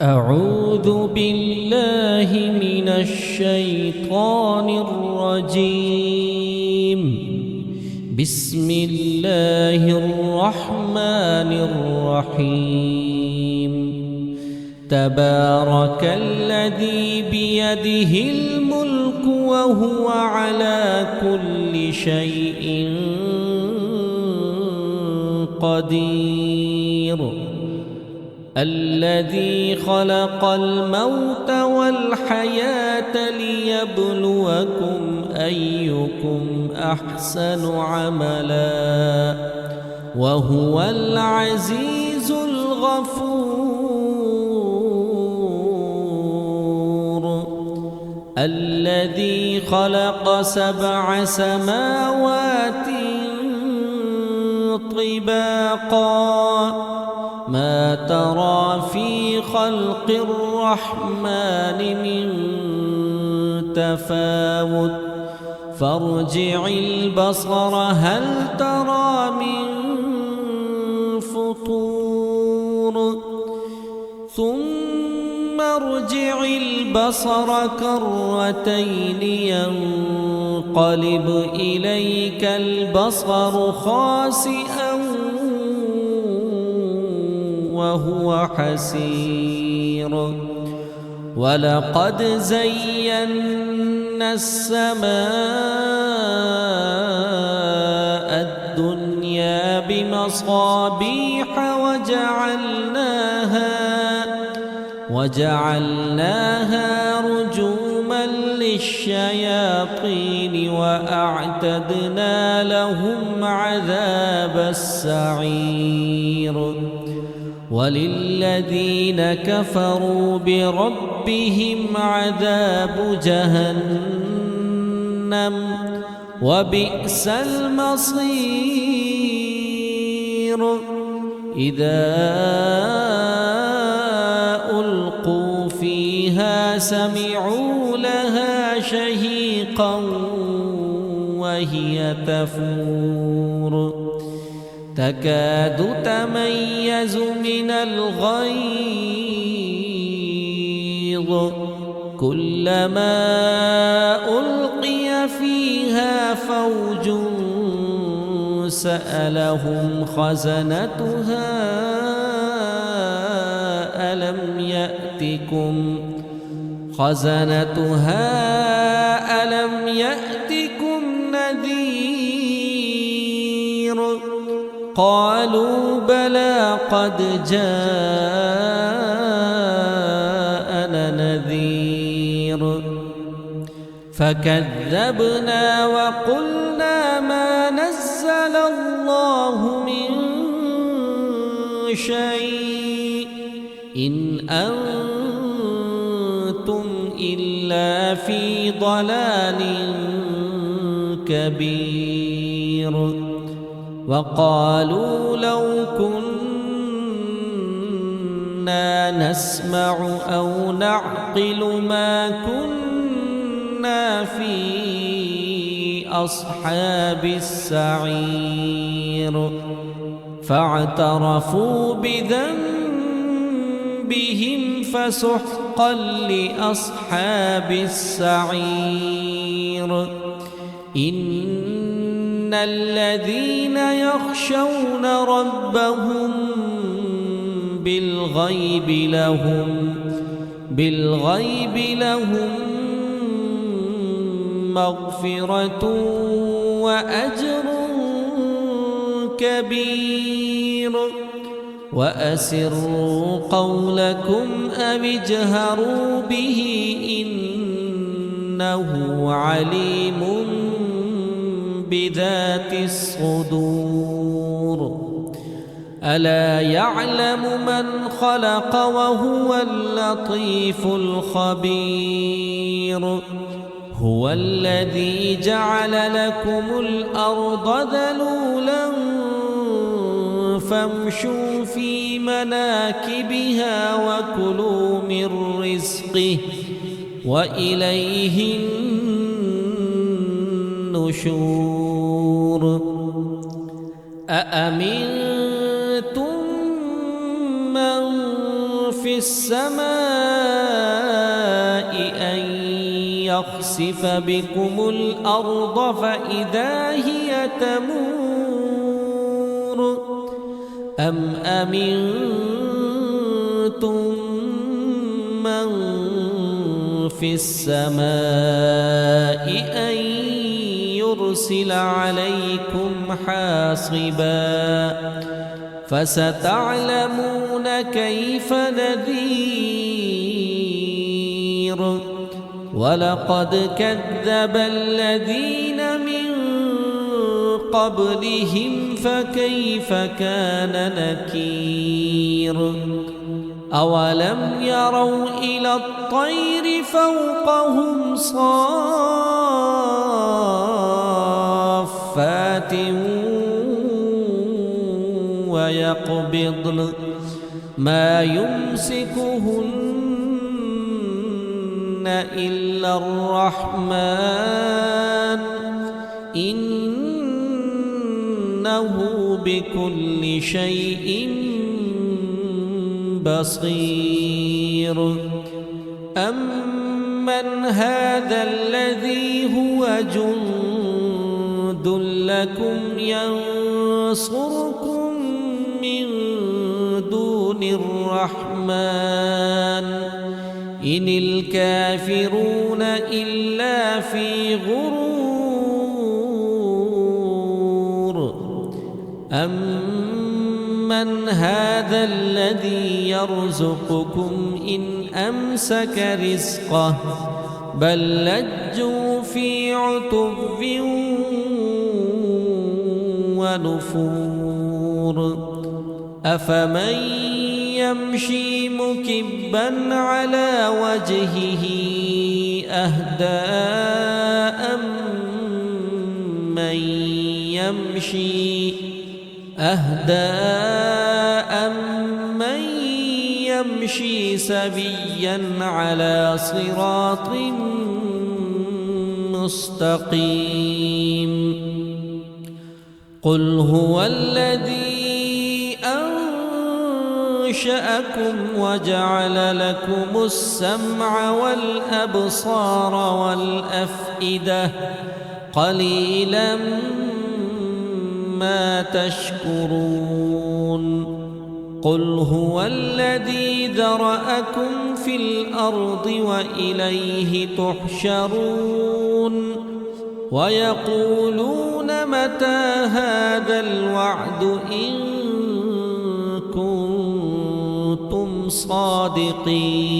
أعوذ بالله من الشيطان الرجيم. بسم الله الرحمن الرحيم. تبارك الذي بيده الملك وهو على كل شيء قدير. الذي خلق الموت والحياة ليبلوكم أيكم أحسن عملا وهو العزيز الغفور. الذي خلق 7 سماوات طباقا ما ترى في خلق الرحمن من تفاوت فارجع البصر هل ترى من فطور ثم ارجع البصر كرتين ينقلب إليك البصر خاسئا وهو حسير. ولقد زينا السماء الدنيا بمصابيح وجعلناها رجوما للشياطين وأعتدنا لهم عذاب السعير. وللذين كفروا بربهم عذاب جهنم وبئس المصير. إذا ألقوا فيها سمعوا لها شهيقا وهي تفور تكاد تميز من الغيظ كلما ألقي فيها فوج سألهم خزنتها ألم يأتكم نذير قالوا بلى قد جاءنا نذير فكذبنا وقلنا ما نزل الله من شيء إن أنتم إلا في ضلال كبير. وقالوا لو كنا نسمع أو نعقل ما كنا في أصحاب السعير فاعترفوا بذنبهم فسحقا لأصحاب السعير. إن الذين يخشون ربهم بالغيب لهم مغفرة وأجر كبير. وأسروا قولكم أو اجهروا به إنه عليم بذات الصدور. ألا يعلم من خلق وهو اللطيف الخبير. هو الذي جعل لكم الأرض ذلولا فامشوا في مناكبها وكلوا من رزقه وإليه النشور. أأمنتم من في في السماء أن يخسف بكم الأرض فإذا هي تمور أم أمنتم من في السماء أن يرسل عليكم حاصبا فستعلمون كيف نذير ولقد كذب الذين من قبلهم فكيف كان نكير أولم يروا إلى الطير فوقهم صافات ويقبضن ما يمسكهن إلا الرحمن إنه بكل شيء بصير أمن هذا الذي هو جند لكم ينصركم من دون الرحمن إن الكافرون إلا في غرور أمن هذا الذي يرزقكم إن أمسك رزقه بل لجوا في عتب ونفور أفمن يمشي مكبا على وجهه أهدى أمن يمشي سويا على صراط مستقيم قل هو الذي أنشأكم وجعل لكم السمع والأبصار والأفئدة قليلا ما تشكرون قل هو الذي ذرأكم في الأرض وإليه تحشرون ويقولون متى هذا الوعد إن كنتم صادقين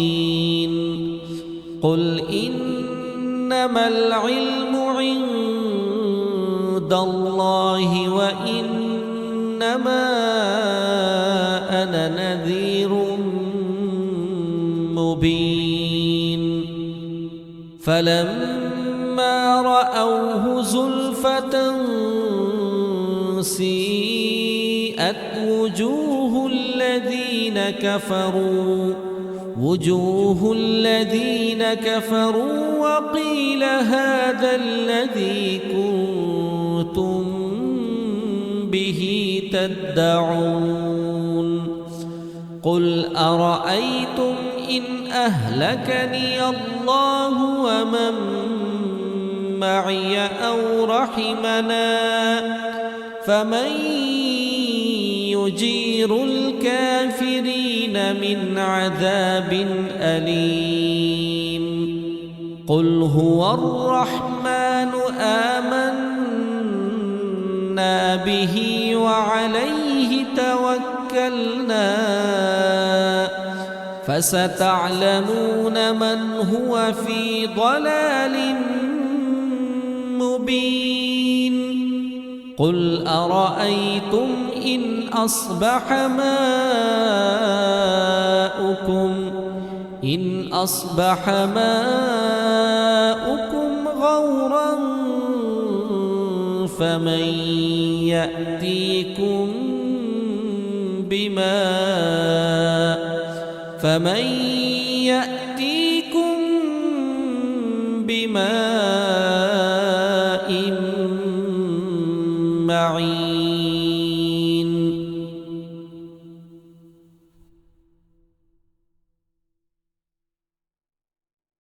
قل إنما العلم عند الله وإنما أنا نذير مبين فلما رأوه زلفة سيئت وجوه الذين كفروا وقيل هذا الذي كنتم به تدعون قل أرأيتم إن أهلكني الله ومن معي أو رحمنا فمن يجير الكافرين من عذاب أليم قل هو الرحمن آمنا به وعليه توكلنا فستعلمون من هو في ضلال مبين قل أرأيتم إن أصبح ماؤكم غورا فمن يأتيكم بماء